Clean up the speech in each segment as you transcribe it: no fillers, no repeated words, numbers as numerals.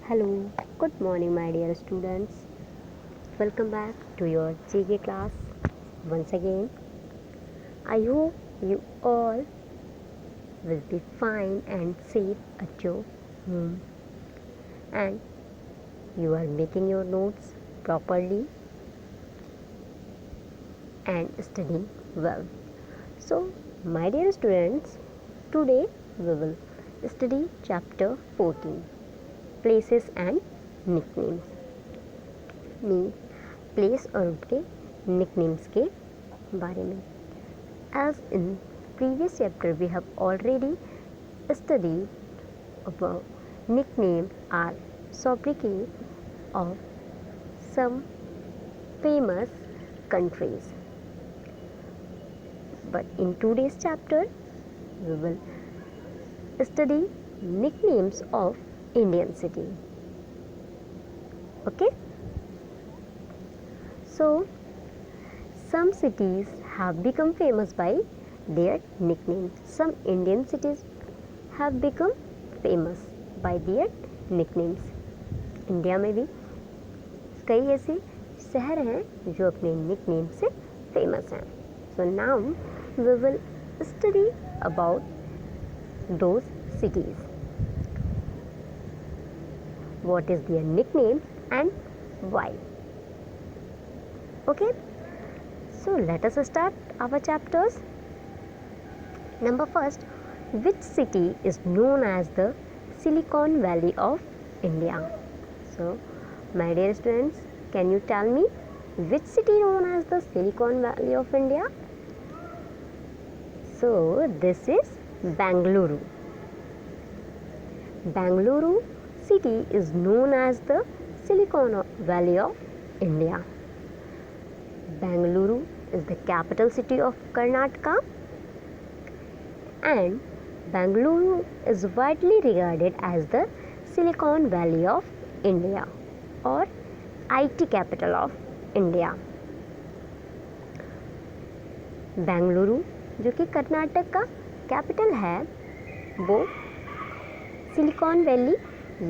Hello, good morning, my dear students. Welcome back to your GK class once again. I hope you all will be fine and safe at your home and you are making your notes properly and studying well. So, my dear students, today we will study chapter 14 Places and Nicknames. Mean place और उनके nicknames के बारे में. As in previous chapter we have already studied about nickname are sobriquet of some famous countries. But in today's chapter we will study nicknames of Indian city. Okay? So, some cities have become famous by their nicknames. Some Indian cities have become famous by their nicknames. India में भी कई ऐसे शहर हैं जो अपने nickname से famous हैं. So now we will study about those cities. What is their nickname and why? Okay, so let us start our chapters. Number first, which city is known as the Silicon Valley of India? So, my dear students, can you tell me which city known as the Silicon Valley of India? So, this is Bangalore. Bangalore city is known as the Silicon Valley of India. Bangalore is the capital city of Karnataka, and Bangalore is widely regarded as the Silicon Valley of India or IT capital of India. Bengaluru जो कि कर्नाटक का capital है वो silicon valley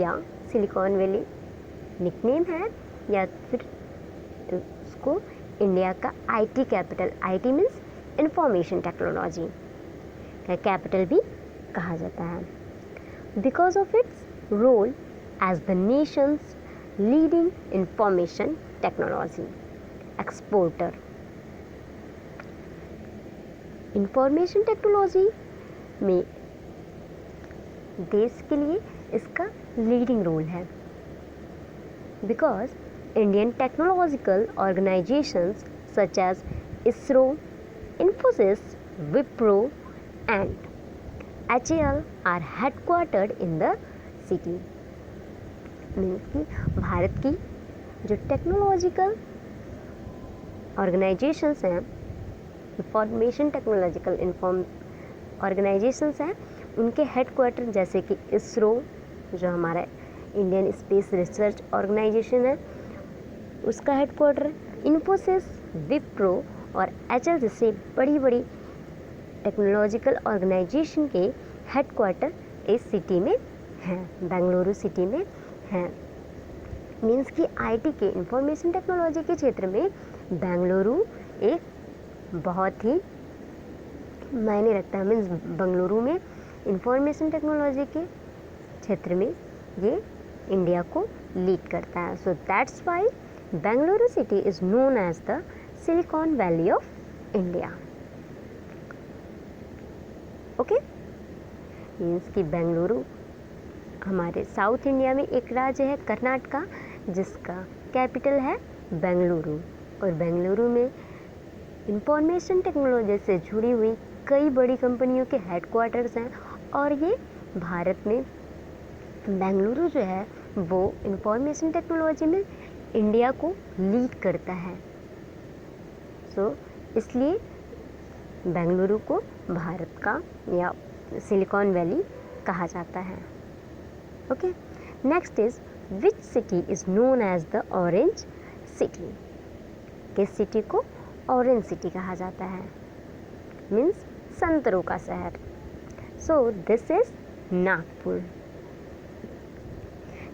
या silicon valley nickname है या फिर उसको इंडिया का IT capital, IT means information technology का कैपिटल भी कहा जाता है. Because of its role as the nation's leading information technology exporter. Information technology में देश के लिए इसका लीडिंग रोल है. Because Indian technological organizations such as ISRO, Infosys, Wipro and HAL are headquartered in the city. Means कि भारत की जो technological organisations हैं, इंफॉर्मेशन टेक्नोलॉजिकल ऑर्गेनाइजेशंस हैं, उनके हेडक्वार्टर जैसे कि इसरो जो हमारा इंडियन स्पेस रिसर्च ऑर्गेनाइजेशन है उसका हेडक्वार्टर, इन्फोसिस, विप्रो और एचएल जैसे बड़ी बड़ी टेक्नोलॉजिकल ऑर्गेनाइजेशन के हेडक्वार्टर इस सिटी में हैं, बेंगलुरु सिटी में हैं. मीन्स कि आईटी के इंफॉर्मेशन टेक्नोलॉजी के क्षेत्र में बेंगलुरु एक बहुत ही मायने रखता है. मीन्स बेंगलुरु में इंफॉर्मेशन टेक्नोलॉजी के क्षेत्र में ये इंडिया को लीड करता है. सो that's Y Bangalore city is known as the Silicon Valley of India. Okay? Means कि बेंगलुरु हमारे साउथ इंडिया में एक राज्य है कर्नाटका जिसका कैपिटल है बेंगलुरु, और बेंगलुरु में इंफॉर्मेशन टेक्नोलॉजी से जुड़ी हुई कई बड़ी कंपनियों के हेडक्वार्टर्स हैं और ये भारत में बेंगलुरु जो है वो इंफॉर्मेशन टेक्नोलॉजी में इंडिया को लीड करता है. सो इसलिए बेंगलुरु को भारत का या सिलिकॉन वैली कहा जाता है. Okay, next is which city is known as the orange city. किस सिटी को ऑरेंज सिटी कहा जाता है? मीन्स संतरों का शहर. So this is Nagpur.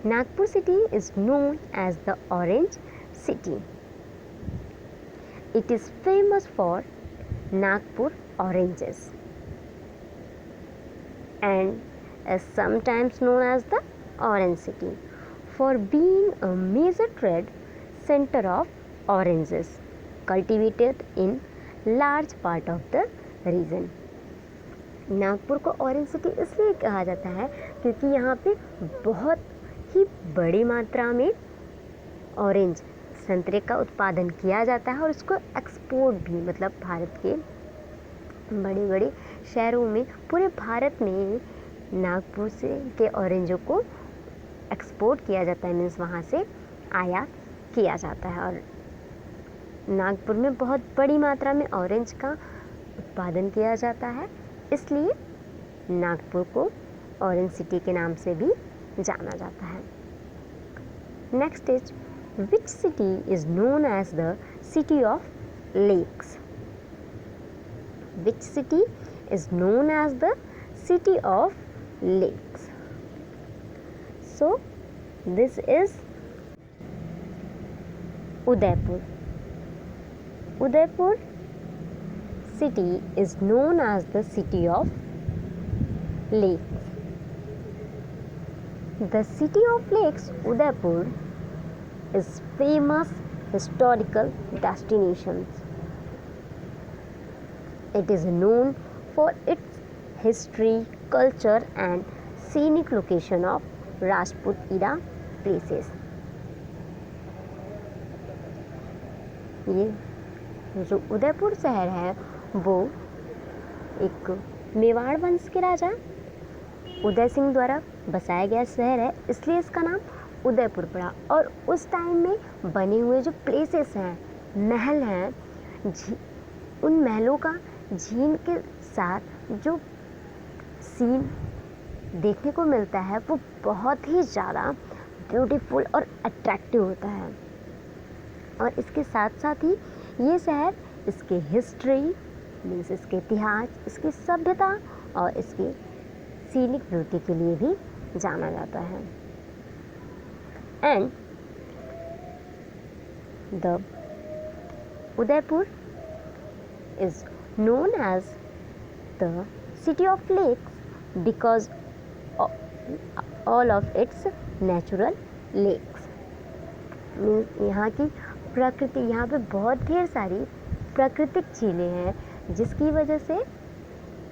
Nagpur city is known as the Orange City. It is famous for Nagpur oranges and is sometimes known as the Orange City for being a major trade center of oranges cultivated in large part of the region. Nagpur को orange city इसलिए कहा जाता है क्योंकि यहाँ पे बहुत ही बड़ी मात्रा में ऑरेंज संतरे का उत्पादन किया जाता है और उसको एक्सपोर्ट भी, मतलब भारत के बड़े बड़े शहरों में, पूरे भारत में नागपुर से के ऑरेंजों को एक्सपोर्ट किया जाता है, मीन्स वहाँ से आयात किया जाता है। और नागपुर में बहुत बड़ी मात्रा में ऑरेंज का उत्पादन किया जाता है, इसलिए नागपुर को ऑरेंज सिटी के नाम से भी जाना जाता है। Next is which city is known as the city of lakes? Which city is known as the city of lakes? So this is Udaipur. Udaipur city is known as the city of lakes. The city of lakes, Udaipur, is famous historical destinations. It is known for its history, culture and scenic location of Rajput era places. ये जो उदयपुर शहर है वो एक मेवाड़ वंश के राजा उदय सिंह द्वारा बसाया गया शहर है, इसलिए इसका नाम उदयपुर पड़ा। और उस टाइम में बने हुए जो प्लेसेस हैं, महल हैं, उन महलों का झील के साथ जो सीन देखने को मिलता है वो बहुत ही ज़्यादा ब्यूटीफुल और अट्रैक्टिव होता है। और इसके साथ साथ ही ये शहर इसके हिस्ट्री मीन्स इसके इतिहास, इसकी सभ्यता और इसकी सीनिक ब्यूटी के लिए भी जाना जाता है। And the Udaipur is known as the city of lakes because all of its natural lakes. Means यहाँ की प्रकृति, यहाँ पे बहुत ढेर सारी प्राकृतिक झीलें हैं जिसकी वजह से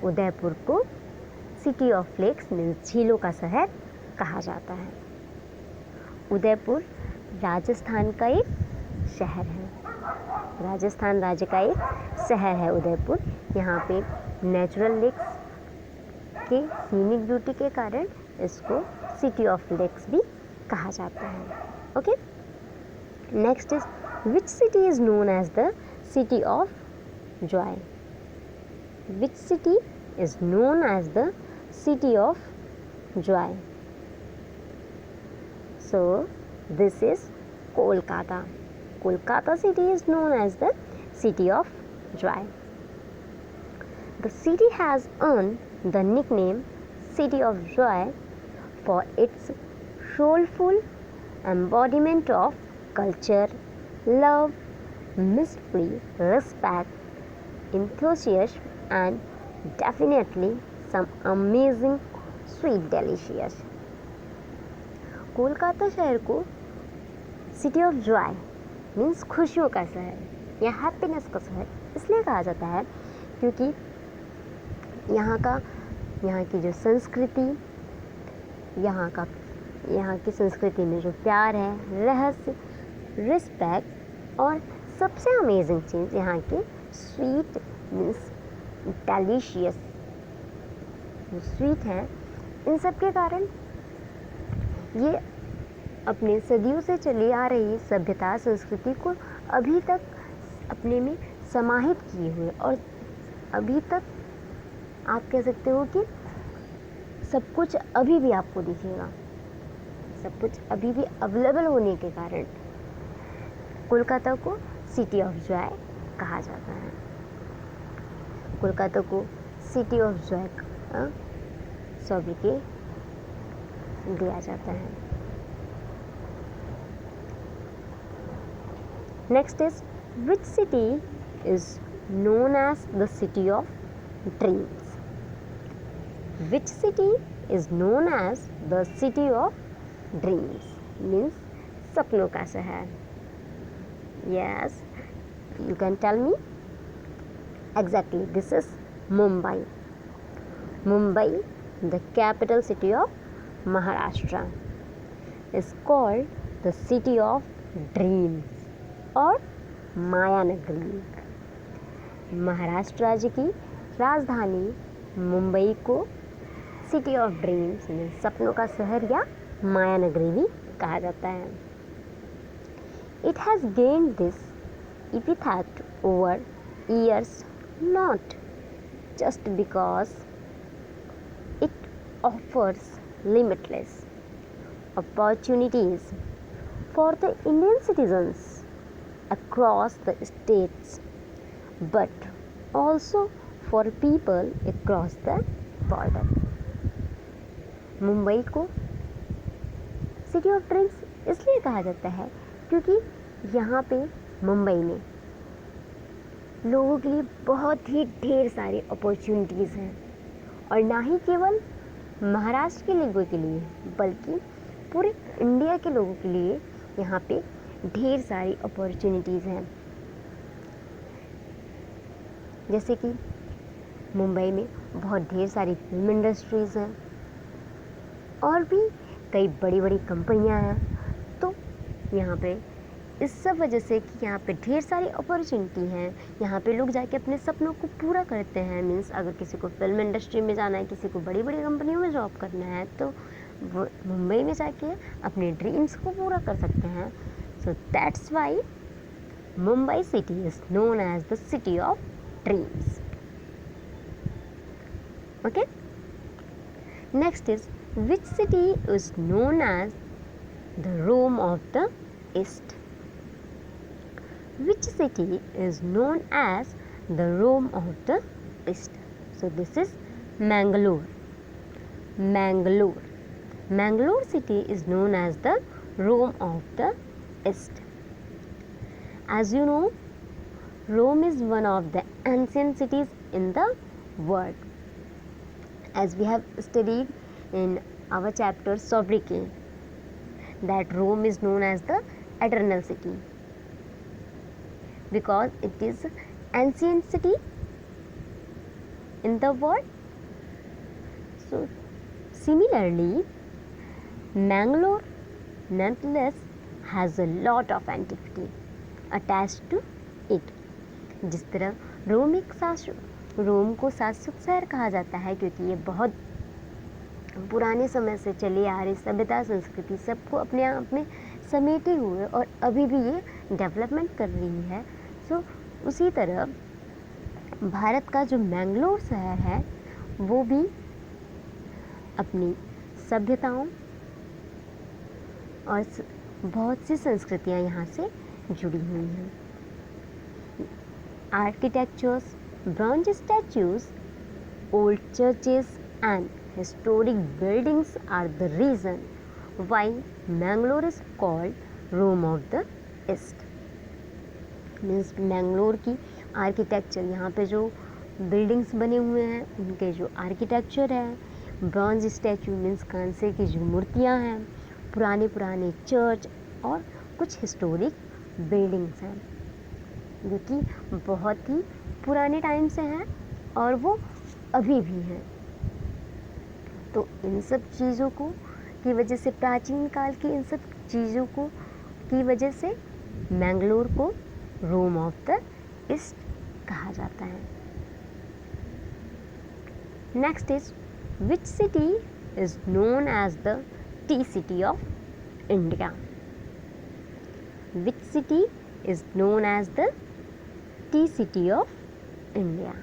उदयपुर को सिटी ऑफ लेक्स मीन्स झीलों का शहर कहा जाता है। उदयपुर राजस्थान का एक शहर है, राजस्थान राज्य का एक शहर है उदयपुर। यहाँ पे नेचुरल लेक्स के सीनिक ब्यूटी के कारण इसको सिटी ऑफ लेक्स भी कहा जाता है। Okay, next is which city is known as the city of joy? Which city is known as the city of joy? So this is Kolkata. Kolkata city is known as the city of joy. The city has earned the nickname City of Joy for its soulful embodiment of culture, love, mystery, respect, enthusiasm and definitely some amazing sweet delicious. Kolkata शहर को city of Joy means खुशियों का शहर या happiness का शहर इसलिए कहा जाता है क्योंकि यहाँ की जो संस्कृति, यहाँ की संस्कृति में जो प्यार है, रहस्य, रिस्पेक्ट और सबसे अमेजिंग चीज़ यहाँ की स्वीट मीन्स डेलिशियस जो स्वीट है, इन सब के कारण ये अपने सदियों से चली आ रही सभ्यता संस्कृति को अभी तक अपने में समाहित किए हुए और अभी तक आप कह सकते हो कि सब कुछ अभी भी आपको दिखेगा, सब कुछ अभी भी अवेलेबल होने के कारण कोलकाता को सिटी ऑफ जॉय कहा जाता है। कोलकाता को सिटी ऑफ जॉय सोब्रिके दिया जाता है। Next is, which city is known as the city of dreams? Which city is known as the city of dreams? Means सपनों का शहर. Yes, you can tell me. Exactly, this is Mumbai. Mumbai, the capital city of Maharashtra, is called the city of dreams और माया नगरी. महाराष्ट्र राज्य की राजधानी मुंबई को city of dreams में सपनों का शहर या माया नगरी भी कहा जाता है. It has gained this epithet over years not just because it offers limitless opportunities for the Indian citizens across the states, but also for people across the border. Mumbai को सिटी ऑफ ड्रीम्स इसलिए कहा जाता है क्योंकि यहाँ पे मुंबई में लोगों के लिए बहुत ही ढेर सारी अपॉर्चुनिटीज़ हैं, और ना ही केवल महाराष्ट्र के लोगों के लिए बल्कि पूरे इंडिया के लोगों के लिए यहाँ पे ढेर सारी अपॉर्चुनिटीज़ हैं. जैसे कि मुंबई में बहुत ढेर सारी फिल्म इंडस्ट्रीज़ हैं और भी कई बड़ी बड़ी कंपनियां हैं. तो यहाँ पे इस सब वजह से कि यहाँ पे ढेर सारी अपॉर्चुनिटी हैं, यहाँ पे लोग जाके अपने सपनों को पूरा करते हैं. मीन्स अगर किसी को फिल्म इंडस्ट्री में जाना है, किसी को बड़ी बड़ी कंपनियों में जॉब करना है, तो वो मुंबई में जाके अपने ड्रीम्स को पूरा कर सकते हैं. So that's why Mumbai city is known as the city of dreams. Okay, next is, which city is known as the Rome of the East? Which city is known as the Rome of the East? So this is Mangalore. Mangalore. Mangalore city is known as the Rome of the East. As you know, Rome is one of the ancient cities in the world. As we have studied in our chapter Sobriquet, that Rome is known as the eternal city because it is ancient city in the world. So similarly, Mangalore nonetheless has a lot of antiquity attached to it. जिस तरह रोम को शाश्वत शहर कहा जाता है क्योंकि ये बहुत पुराने समय से चली आ रही सभ्यता संस्कृति सबको अपने आप में समेटे हुए और अभी भी ये डेवलपमेंट कर रही है. सो उसी तरह भारत का जो मैंगलोर शहर है वो भी अपनी सभ्यताओं और बहुत सी संस्कृतियाँ यहाँ से जुड़ी हुई हैं. Architectures, bronze statues, old churches and historic buildings are the reason why Mangalore is called Rome of the East. Means Mangalore की आर्किटेक्चर, यहाँ पे जो बिल्डिंग्स बने हुए हैं उनके जो आर्किटेक्चर है, ब्रॉन्ज स्टैचू मीन्स कांसे की जो मूर्तियाँ हैं, पुराने पुराने चर्च और कुछ हिस्टोरिक बिल्डिंग्स हैं जो कि बहुत ही पुराने टाइम से हैं और वो अभी भी हैं. तो इन सब चीज़ों को की वजह से, प्राचीन काल की इन सब चीज़ों को की वजह से मैंगलोर को रोम ऑफ द ईस्ट कहा जाता है. Next is, which city is known as the tea city of India? Which city is known as the tea city of India?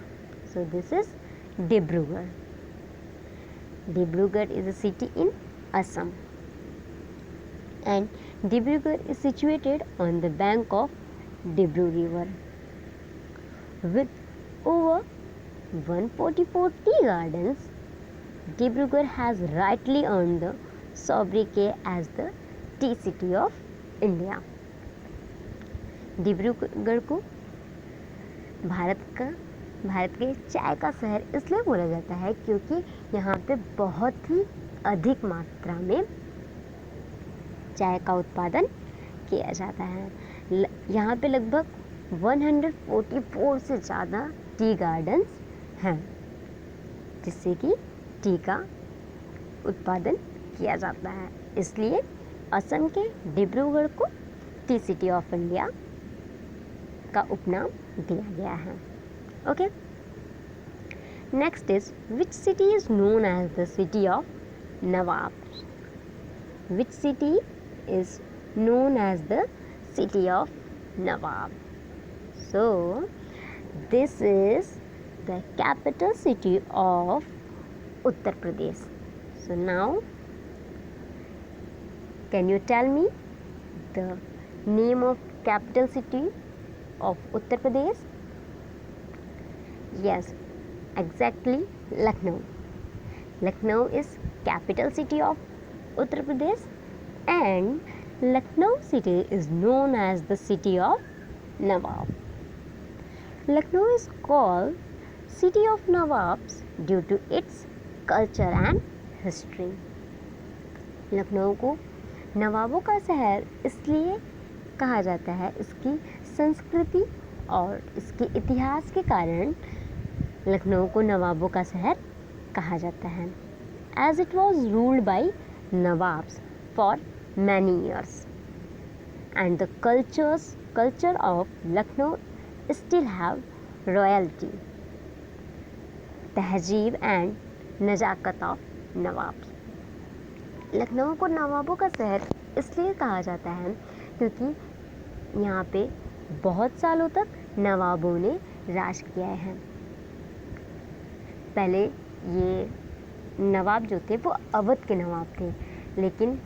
So this is Dibrugarh. Dibrugarh is a city in Assam, and Dibrugarh is situated on the bank of Dibru River. With over 144 tea gardens, Dibrugarh has rightly earned the sobriquet as the tea city of India. Dibrugarh को भारत के चाय का शहर इसलिए बोला जाता है क्योंकि यहाँ पे बहुत ही अधिक मात्रा में चाय का उत्पादन किया जाता है। यहाँ पे लगभग 144 से ज़्यादा टी गार्डन्स हैं जिससे कि टी का उत्पादन किया जाता है। इसलिए असम के डिब्रूगढ़ को टी सिटी ऑफ इंडिया का उपनाम दिया गया है। Okay, next is which city is known as the city of nawabs? Which city is known as the city of Nawab? So this is the capital city of Uttar Pradesh. So now can you tell me the name of capital city of Uttar Pradesh? Yes, exactly, Lucknow. Lucknow is capital city of Uttar Pradesh, and Lucknow city is known as the city of Nawab. Lucknow is called city of Nawabs due to its culture and history. Lucknow को नवाबों का शहर इसलिए कहा जाता है इसकी संस्कृति और इसके इतिहास के कारण लखनऊ को नवाबों का शहर कहा जाता है। As it was ruled by Nawabs for many years, and the culture of Lucknow still have royalty, तहजीब and नजाकत of नवाब। लखनऊ को नवाबों का शहर इसलिए कहा जाता है क्योंकि यहाँ पे बहुत सालों तक नवाबों ने राज किया है। पहले ये नवाब जो थे वो अवध के नवाब थे, लेकिन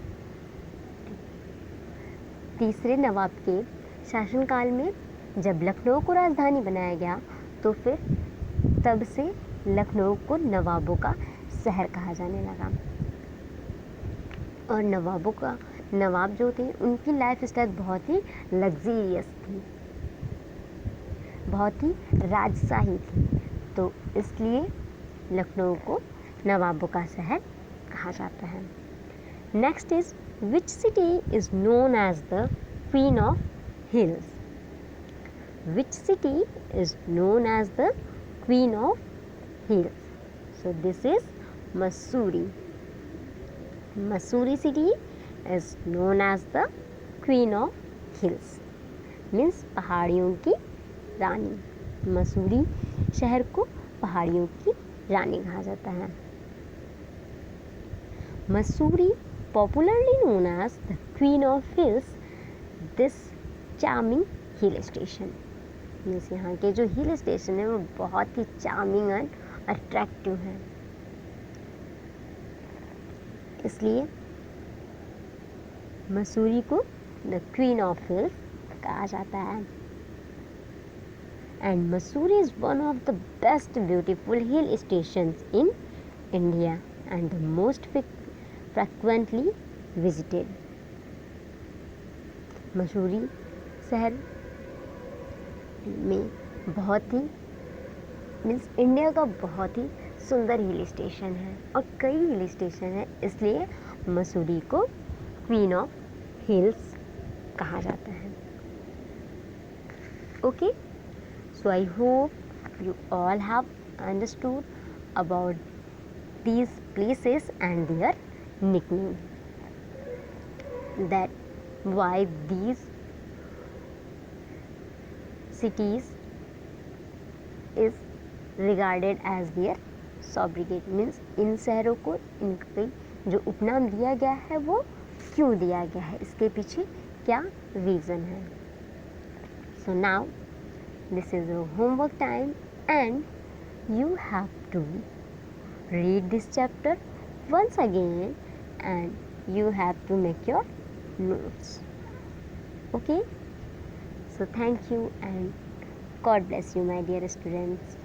तीसरे नवाब के शासनकाल में जब लखनऊ को राजधानी बनाया गया तो फिर तब से लखनऊ को नवाबों का शहर कहा जाने लगा। और नवाब जो थे उनकी लाइफ स्टाइल बहुत ही लग्जरियस थी, बहुत ही राजशाही थी, तो इसलिए लखनऊ को नवाबों का शहर कहा जाता है। Next is which city is known as the queen of hills? Which city is known as the queen of hills? So this is Mussoorie. Mussoorie city is known as the queen of hills, means पहाड़ियों की रानी। मसूरी शहर को पहाड़ियों की रानी कहा जाता है। Mussoorie popularly known as the Queen of Hills, this charming hill station, means यहाँ के जो हिल स्टेशन है वो बहुत ही चार्मिंग एंड अट्रैक्टिव है, इसलिए मसूरी को द क्वीन ऑफ हिल्स कहा जाता है। And Mussoorie is one of the best beautiful hill stations in India and the most frequently visited। Mussoorie शहर में बहुत ही मीन्स इंडिया का बहुत ही सुंदर हिल स्टेशन है और कई हिल स्टेशन है, इसलिए मसूरी को क्वीन ऑफ हिल्स कहा जाता है। Okay, so I hope you all have understood about these places and their nickname, that why these cities is regarded as their sobriquet, means इन शहरों को इनके जो उपनाम दिया गया है वो क्यों दिया गया है, इसके पीछे क्या रीज़न है। So now this is your homework time and you have to read this chapter once again and you have to make your notes. Okay, so thank you and God bless you, my dear students.